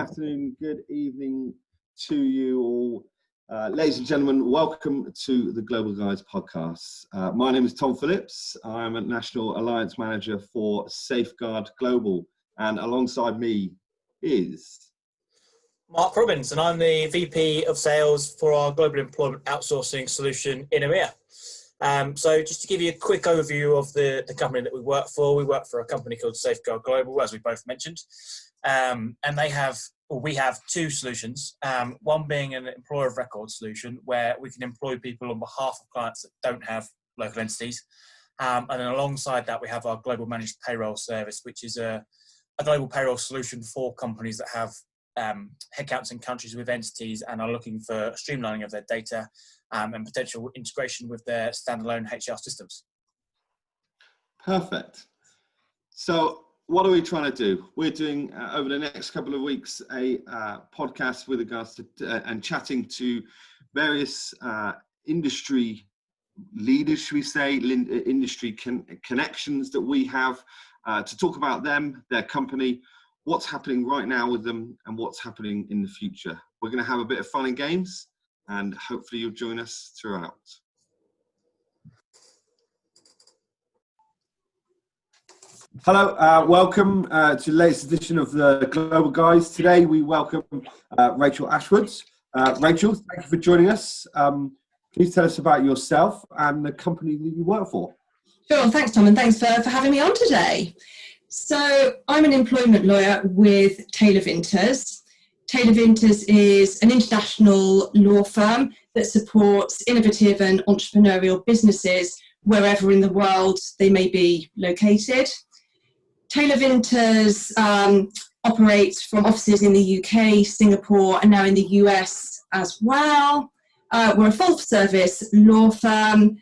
afternoon, good evening to you all. Ladies and gentlemen, welcome to the Global Guys podcast. My name is Tom Phillips. I am a National Alliance Manager for Safeguard Global, and alongside me is Mark Robbins, and I'm the VP of Sales for our Global Employment Outsourcing solution in EMEA. So just to give you a quick overview of the company that we work for a company called Safeguard Global, as we both mentioned. And we have two solutions, one being an employer of record solution where we can employ people on behalf of clients that don't have local entities. And then alongside that, we have our global managed payroll service, which is a global payroll solution for companies that have headcounts in countries with entities and are looking for streamlining of their data and potential integration with their standalone HR systems. Perfect. So what are we trying to do? We're doing over the next couple of weeks a podcast with regards to and chatting to various industry leaders, should we say, industry connections that we have to talk about them, their company, what's happening right now with them, and what's happening in the future. We're going to have a bit of fun and games, and hopefully you'll join us throughout. Hello, welcome to the latest edition of the Global Guys. Today we welcome Rachel Ashwood. Rachel, thank you for joining us. Please tell us about yourself and the company that you work for. Sure, thanks Tom, and thanks for having me on today. So I'm an employment lawyer with Taylor Vinters. Taylor Vinters is an international law firm that supports innovative and entrepreneurial businesses wherever in the world they may be located. Taylor Vinters operates from offices in the UK, Singapore, and now in the US as well. We're a full-service law firm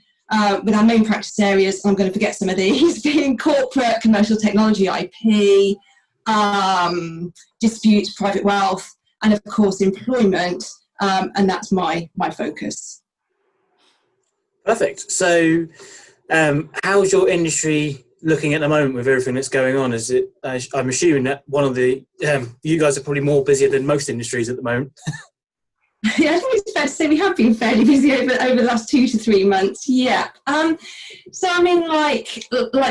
with our main practice areas, I'm going to forget some of these, being corporate, commercial technology, IP, disputes, private wealth, and of course employment, and that's my focus. Perfect. So how's your industry looking at the moment with everything that's going on? Is it? I'm assuming that one of the you guys are probably more busier than most industries at the moment. Yeah, I think it's fair to say we have been fairly busy over the last 2 to 3 months. Yeah. So I mean, like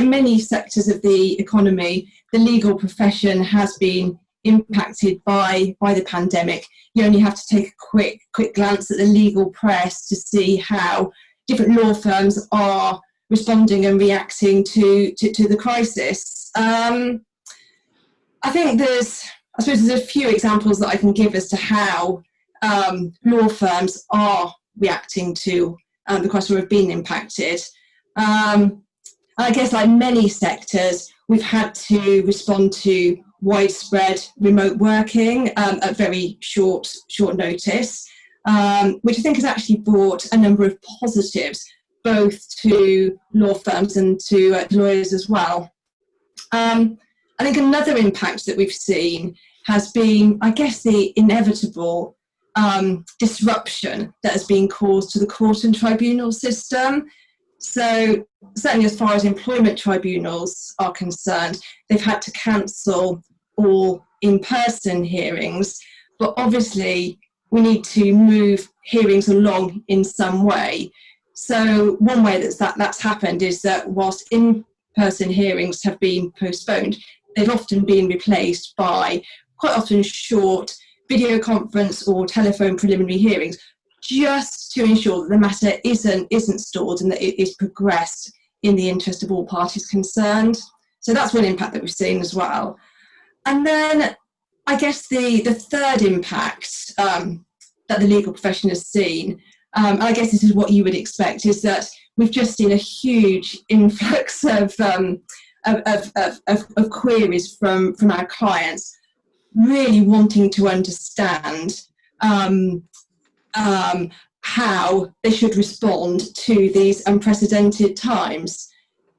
many sectors of the economy, the legal profession has been impacted by the pandemic. You only have to take a quick glance at the legal press to see how different law firms are responding and reacting to the crisis. I think there's a few examples that I can give as to how law firms are reacting to the crisis or have been impacted. I guess like many sectors, we've had to respond to widespread remote working at very short notice, which I think has actually brought a number of positives both to law firms and to lawyers as well. I think another impact that we've seen has been, I guess, the inevitable disruption that has been caused to the court and tribunal system. So certainly as far as employment tribunals are concerned, they've had to cancel all in-person hearings, but obviously we need to move hearings along in some way. So one way that's happened is that whilst in-person hearings have been postponed, they've often been replaced by quite often short video conference or telephone preliminary hearings, just to ensure that the matter isn't stalled and that it is progressed in the interest of all parties concerned. So that's one impact that we've seen as well. And then I guess the third impact that the legal profession has seen, and I guess this is what you would expect, is that we've just seen a huge influx of queries from our clients, really wanting to understand how they should respond to these unprecedented times.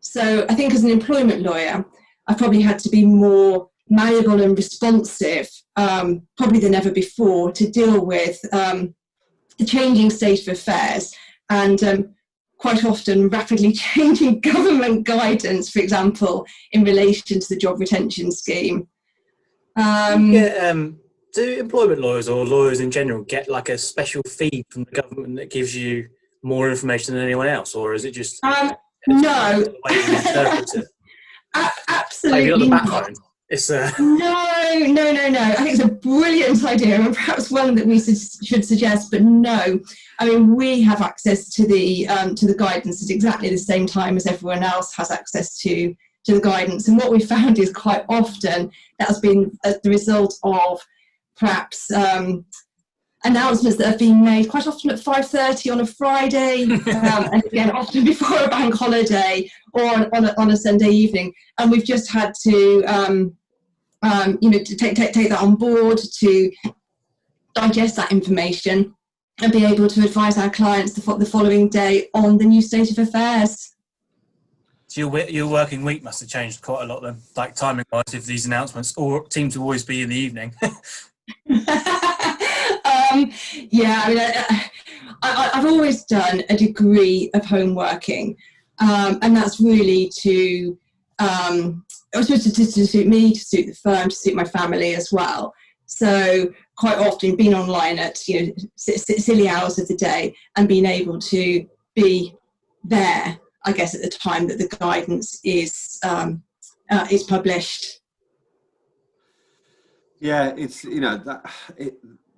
So I think as an employment lawyer, I've probably had to be more malleable and responsive, probably than ever before, to deal with the changing state of affairs and quite often rapidly changing government guidance, for example, in relation to the job retention scheme. Do employment lawyers or lawyers in general get like a special feed from the government that gives you more information than anyone else, or is it just no? the way you interpret it? Absolutely Have you got the not. backbone? It's No. I think it's a brilliant idea, and perhaps one that we should suggest. But no, I mean, we have access to the guidance at exactly the same time as everyone else has access to the guidance. And what we found is quite often that has been the result of perhaps announcements that have been made quite often at 5:30 on a Friday, and again often before a bank holiday or on a Sunday evening, and we've just had to to take that on board, to digest that information and be able to advise our clients the following day on the new state of affairs. So your working week must have changed quite a lot then, like timing wise, if these announcements or seem to always be in the evening. Yeah, I mean, I've always done a degree of home working, and that's really to suit me, to suit the firm, to suit my family as well. So quite often being online at silly hours of the day and being able to be there, I guess, at the time that the guidance is published. Yeah, it's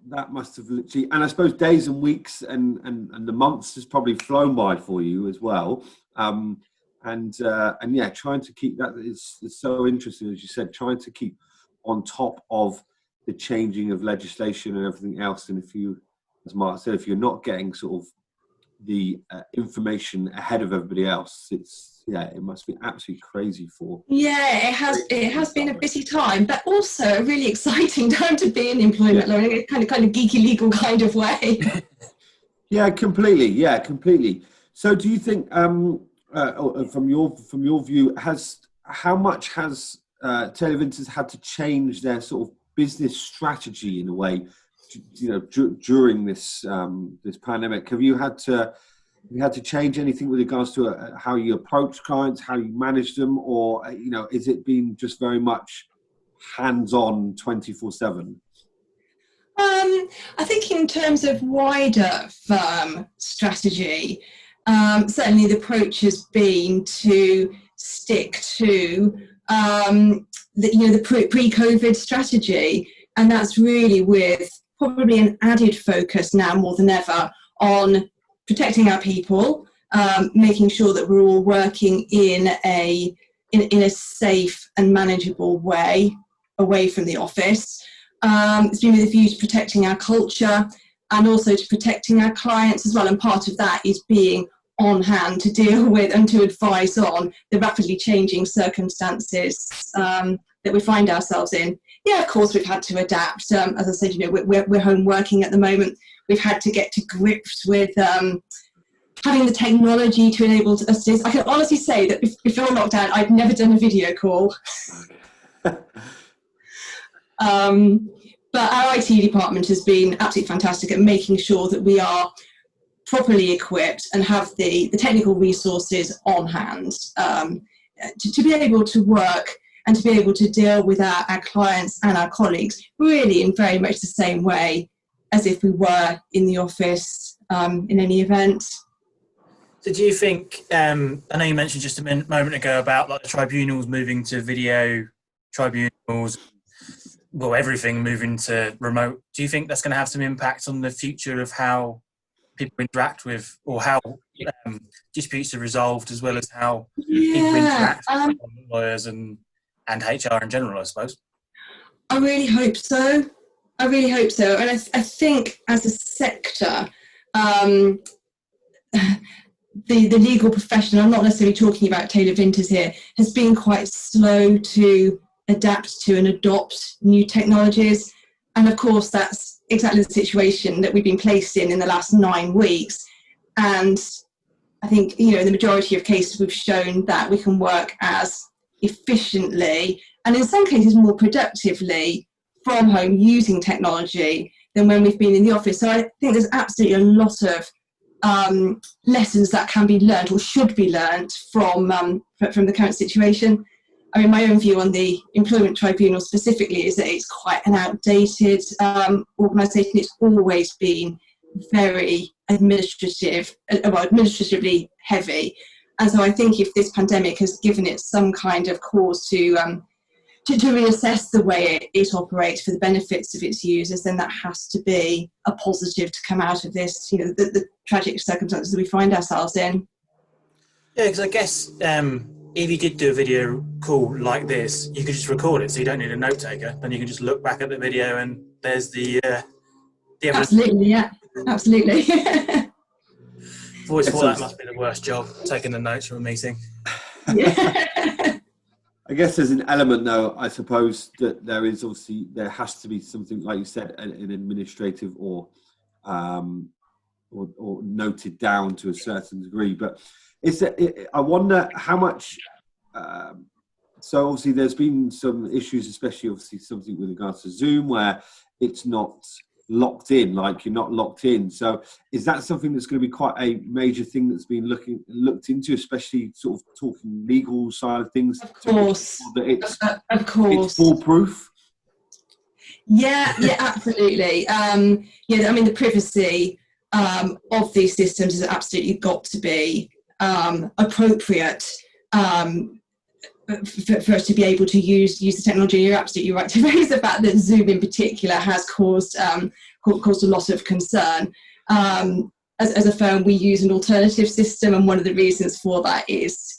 that must have literally, and I suppose days and weeks and the months has probably flown by for you as well. And yeah, trying to keep that is so interesting, as you said, trying to keep on top of the changing of legislation and everything else. And if you, as Mark said, if you're not getting sort of the information ahead of everybody else, it must be absolutely crazy for. Yeah, it has been a busy time, but also a really exciting time to be in employment law in a kind of geeky legal kind of way. Yeah, completely. So do you think from your view, how much has Taylor Vinters had to change their sort of business strategy in a way, during this this pandemic? Have you had to change anything with regards to how you approach clients, how you manage them, or is it been just very much hands-on 24/7? I think in terms of wider firm strategy, certainly the approach has been to stick to the pre-COVID strategy, and that's really with probably an added focus now more than ever on protecting our people, making sure that we're all working in a safe and manageable way away from the office. It's been with a view to protecting our culture and also to protecting our clients as well. And part of that is being on hand to deal with and to advise on the rapidly changing circumstances that we find ourselves in. Yeah, of course, we've had to adapt. As I said, we're home working at the moment. We've had to get to grips with having the technology to enable us to do this. I can honestly say that before lockdown, I'd never done a video call. But our IT department has been absolutely fantastic at making sure that we are properly equipped and have the technical resources on hand to be able to work and to be able to deal with our clients and our colleagues really in very much the same way as if we were in the office in any event. So do you think, I know you mentioned just a moment ago about like the tribunals moving to video tribunals, well, everything moving to remote. Do you think that's going to have some impact on the future of how people interact with, or how disputes are resolved, as well as how people interact with lawyers and HR in general, I suppose? I really hope so. And I think as a sector, the legal profession, I'm not necessarily talking about Taylor Vinters here, has been quite slow to adapt to and adopt new technologies. And of course, that's exactly the situation that we've been placed in the last 9 weeks. And I think, in the majority of cases, we've shown that we can work as efficiently and in some cases more productively from home using technology than when we've been in the office. So I think there's absolutely a lot of lessons that can be learned or should be learned from the current situation. I mean, my own view on the employment tribunal specifically is that it's quite an outdated organisation. It's always been very administratively heavy. And so I think if this pandemic has given it some kind of cause to reassess the way it operates for the benefits of its users, then that has to be a positive to come out of this, the tragic circumstances that we find ourselves in. Yeah, because I guess if you did do a video call like this, you could just record it, so you don't need a note taker. Then you can just look back at the video, and there's the evidence. Absolutely, yeah, absolutely. I've always thought that must be the worst job, taking the notes from a meeting. Yeah. I guess there's an element, though, I suppose, that there has to be something, like you said, an administrative or noted down to a certain degree. But I wonder how much. So obviously, there's been some issues, especially obviously something with regards to Zoom, where it's not locked in, like you're not locked in. So is that something that's going to be quite a major thing that's been looked into, especially sort of talking legal side of things? Of course. Of course. It's foolproof. Yeah, absolutely. Yeah, I mean, the privacy of these systems has absolutely got to be appropriate for us to be able to use the technology. You're absolutely right to raise the fact that Zoom in particular has caused a lot of concern. As a firm, we use an alternative system, and one of the reasons for that is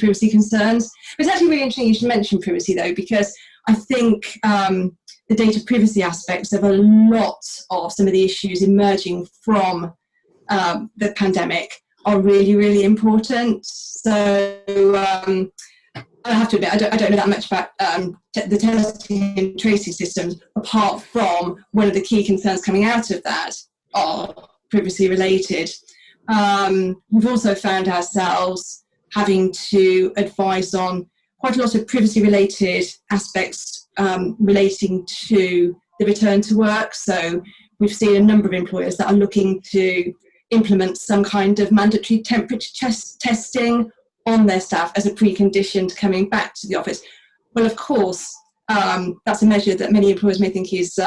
privacy concerns. It's actually really interesting you should mention privacy, though, because I think the data privacy aspects of a lot of some of the issues emerging from the pandemic are really, really important. So I have to admit, I don't know that much about the testing and tracing systems, apart from one of the key concerns coming out of that are privacy related. We've also found ourselves having to advise on quite a lot of privacy related aspects relating to the return to work. So we've seen a number of employers that are looking to implement some kind of mandatory temperature testing on their staff as a precondition to coming back to the office. Well, of course, that's a measure that many employers may think is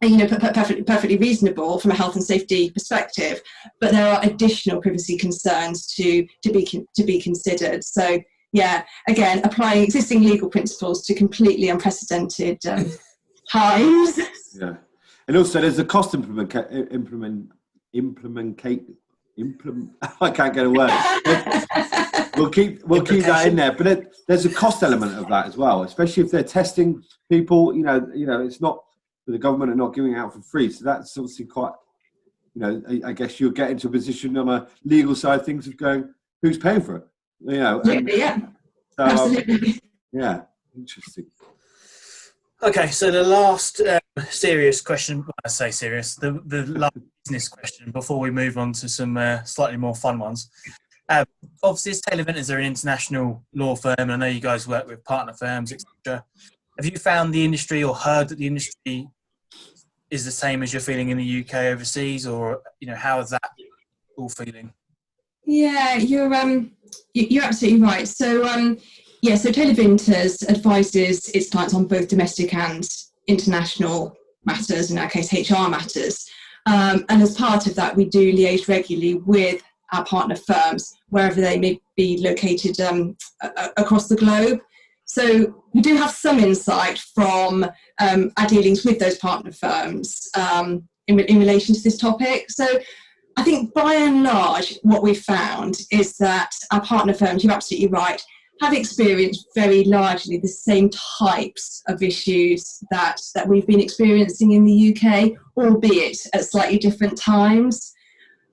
perfectly reasonable from a health and safety perspective, but there are additional privacy concerns to be considered. So yeah, again, applying existing legal principles to completely unprecedented times. Yeah, and also there's a cost I can't get a word. We'll keep that in there, but there's a cost element of that as well, especially if they're testing people. It's not the government are not giving it out for free, so that's obviously quite. I guess you'll get into a position on a legal side of things of going, who's paying for it? Yeah, so, absolutely. Yeah, interesting. Okay, so the last serious question, when I say serious, the last business question before we move on to some slightly more fun ones. Obviously, as Taylor Vinters are an international law firm, and I know you guys work with partner firms, etc. Have you found the industry or heard that the industry is the same as you're feeling in the UK overseas, or how is that all feeling? Yeah, you're absolutely right. So so Taylor Vinters advises its clients on both domestic and international matters, in our case HR matters, and as part of that we do liaise regularly with our partner firms wherever they may be located across the globe. So we do have some insight from our dealings with those partner firms in relation to this topic. So I think by and large what we've found is that our partner firms, you're absolutely right, have experienced very largely the same types of issues that we've been experiencing in the UK, albeit at slightly different times.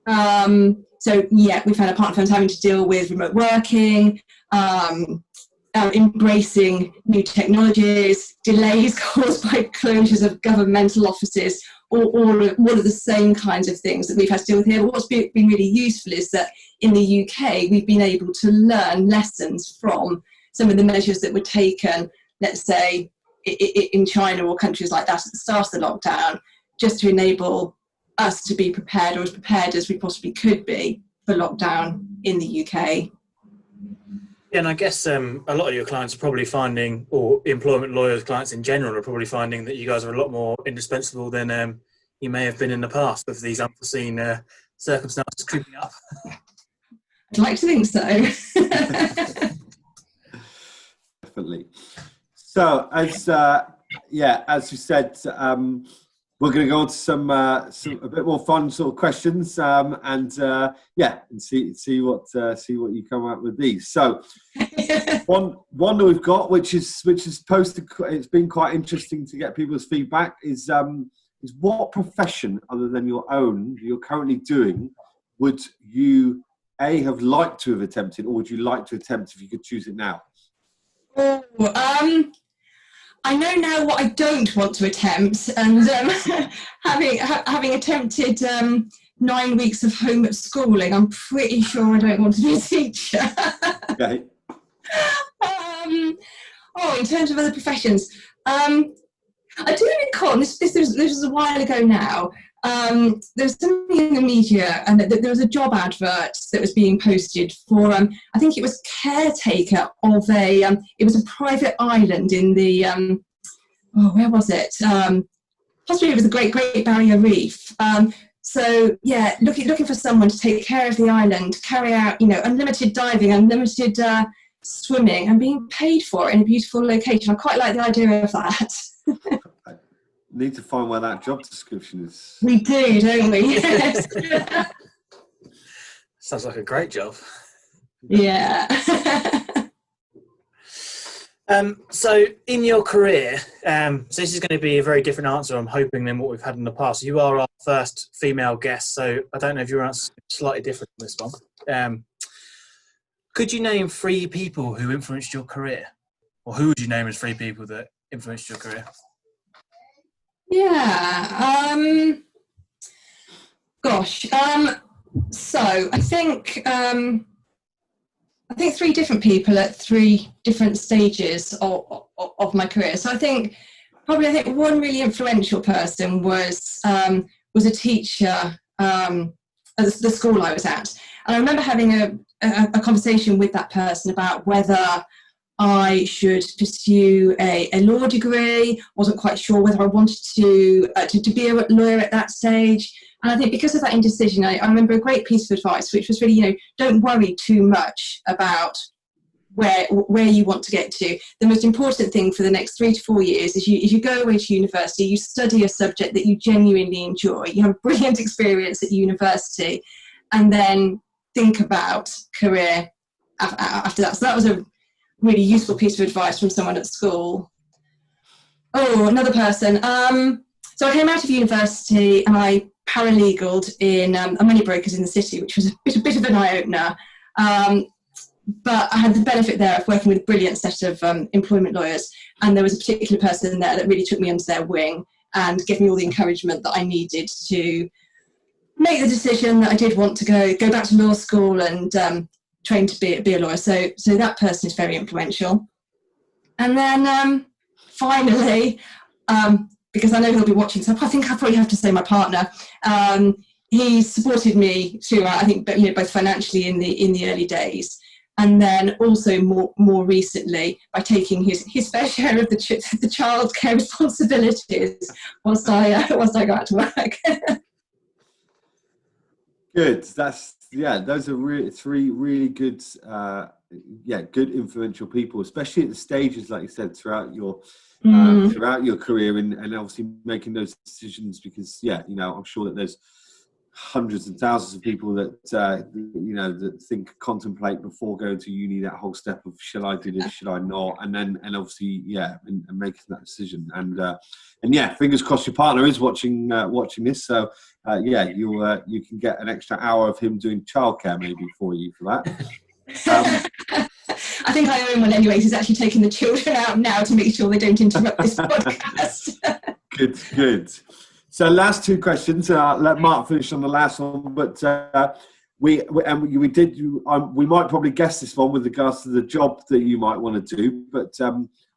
So yeah, we've had our partner firms having to deal with remote working, embracing new technologies, delays caused by closures of governmental offices, all of the same kinds of things that we've had to deal with here. But what's been really useful is that in the UK, we've been able to learn lessons from some of the measures that were taken, let's say, in China or countries like that at the start of the lockdown, just to enable us to be prepared, or as prepared as we possibly could be for lockdown in the UK. Yeah, and I guess a lot of your clients are probably finding, or employment lawyers, clients in general, are probably finding that you guys are a lot more indispensable than you may have been in the past with these unforeseen circumstances creeping up. I'd like to think so. Definitely. So, as you said, we're going to go on to some a bit more fun sort of questions, and see what you come up with these. So, one that we've got, which is posted. It's been quite interesting to get people's feedback. Is what profession other than your own you're currently doing would you have liked to have attempted, or would you like to attempt if you could choose it now? I know now what I don't want to attempt, and having attempted 9 weeks of home schooling, I'm pretty sure I don't want to be a teacher. Okay. In terms of other professions, I do recall, this was a while ago now, there was something in the media, and there was a job advert that was being posted for, I think it was caretaker of it was a private island in the, where was it? Possibly it was the Great Barrier Reef. So yeah, looking for someone to take care of the island, carry out, unlimited diving, unlimited swimming, and being paid for it in a beautiful location. I quite like the idea of that. Need to find where that job description is. We do, don't we? Yes. Sounds like a great job. Yeah. So in your career, so this is going to be a very different answer, I'm hoping, than what we've had in the past. You are our first female guest, so I don't know if your answer is slightly different from this one. Could you name 3 people who influenced your career? Or who would you name as 3 people that influenced your career? Yeah. So I think 3 different people at 3 different stages of my career. So I think one really influential person was a teacher at the school I was at, and I remember having a conversation with that person about whether I should pursue a law degree. Wasn't quite sure whether I wanted to be a lawyer at that stage. And I think because of that indecision, I remember a great piece of advice, which was really, don't worry too much about where you want to get to. The most important thing for the next 3 to 4 years is you go away to university, you study a subject that you genuinely enjoy, you have a brilliant experience at university, and then think about career after that. So that was a really useful piece of advice from someone at school. Another person. So I came out of university and I paralegaled in a money brokers in the city, which was a bit of an eye-opener. But I had the benefit there of working with a brilliant set of employment lawyers, and there was a particular person there that really took me under their wing and gave me all the encouragement that I needed to make the decision that I did want to go back to law school and train to be a lawyer. So that person is very influential. And then finally, because I know he'll be watching, so I think I probably have to say my partner. He supported me throughout, I think, both financially in the early days, and then also more recently by taking his fair share of the childcare responsibilities whilst I go out to work. Good. Those are 3 really good, good influential people, especially at the stages, like you said, throughout your career, and obviously making those decisions, because I'm sure that there's hundreds and thousands of people that contemplate before going to uni, that whole step of shall I do this, should I not, and obviously and making that decision, and fingers crossed your partner is watching this, so you can get an extra hour of him doing childcare maybe for you for that. I think I own one anyway. He's actually taking the children out now to make sure they don't interrupt this podcast. Good. So last 2 questions. Let Mark finish on the last one, but we might probably guess this one with regards to the job that you might want to do. But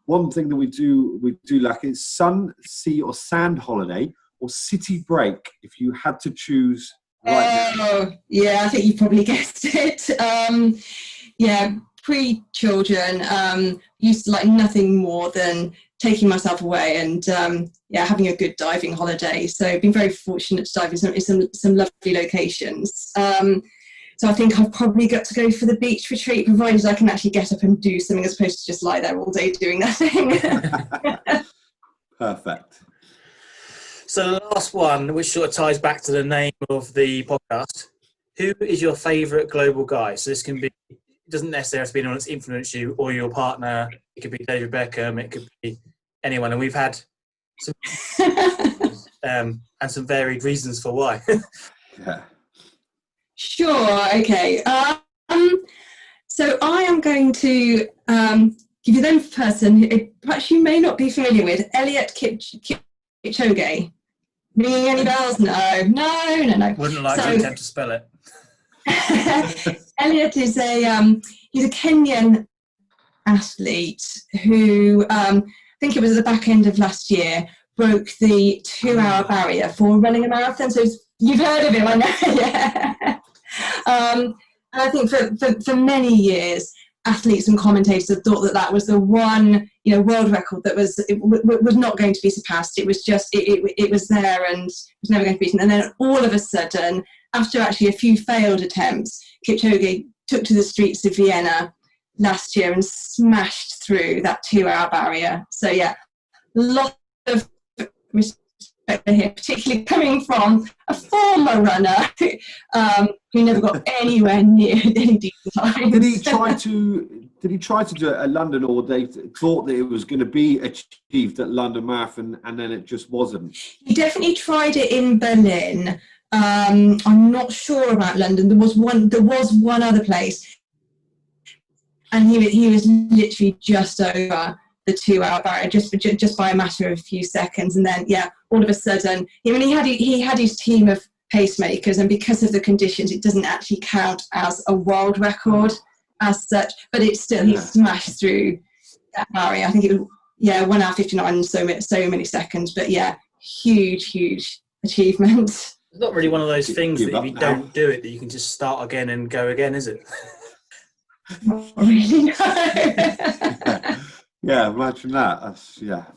one thing that we do lack is sun, sea, or sand holiday, or city break. If you had to choose right now. Yeah, I think you probably guessed it. pre-children, used to like nothing more than taking myself away and having a good diving holiday. So I've been very fortunate to dive in some lovely locations. So I think I've probably got to go for the beach retreat, provided I can actually get up and do something as opposed to just lie there all day doing nothing. Perfect. So the last one, which sort of ties back to the name of the podcast, who is your favourite global guy? So this can be, it doesn't necessarily have to be anyone that's influenced you or your partner. It could be David Beckham, it could be anyone. And we've had some and some varied reasons for why. Yeah. Sure, okay. So I am going to give you the person who perhaps you may not be familiar with, Elliot Kipchoge. Ringing any bells? No. Wouldn't like to attempt to spell it. Elliot is he's a Kenyan athlete who I think it was at the back end of last year broke the 2-hour barrier for running a marathon. So you've heard of him, I know. Yeah. And I think for many years, athletes and commentators have thought that was the one, world record that was not going to be surpassed. It was just it was there and was never going to be beaten. And then all of a sudden, after actually a few failed attempts, Kipchoge took to the streets of Vienna last year and smashed through that 2-hour barrier. So yeah, lots of respect for him, particularly coming from a former runner who never got anywhere near any decent times. Did he try to do it at London, or they thought that it was going to be achieved at London Marathon and then it just wasn't? He definitely tried it in Berlin. I'm not sure about London. There was one other place, and he was literally just over the 2-hour barrier, just by a matter of a few seconds. And then all of a sudden, he had his team of pacemakers, and because of the conditions, it doesn't actually count as a world record as such. But it's still he smashed through that barrier. I think it was 1 hour 59 and so many seconds. But huge achievement. It's not really one of those things that if you don't do it, that you can just start again and go again, is it? Not really, no. Yeah, imagine that.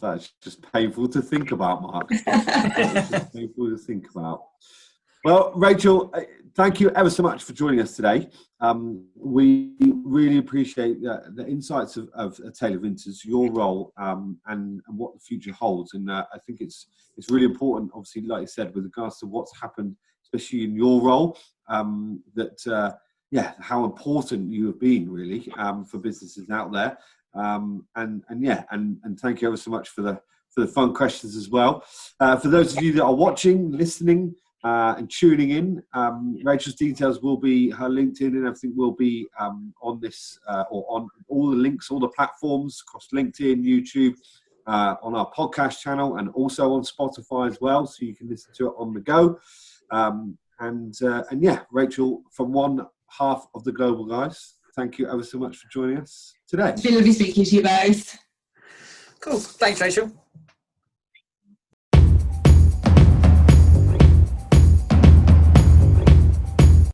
That's just painful to think about, Mark. It's just painful to think about. Well, Rachel, thank you ever so much for joining us today. We really appreciate the insights of Taylor Vinters, your role, and what the future holds. And I think it's really important, obviously, like you said, with regards to what's happened, especially in your role, how important you have been really for businesses out there. And thank you ever so much for the fun questions as well. For those of you that are watching, listening, and tuning in, Rachel's details will be, her LinkedIn and everything will be on this or on all the links, all the platforms across LinkedIn, YouTube, on our podcast channel, and also on Spotify as well, so you can listen to it on the go. Rachel, from one half of the Global Guys, thank you ever so much for joining us today. It's been lovely speaking to you both. Cool. Thanks, Rachel.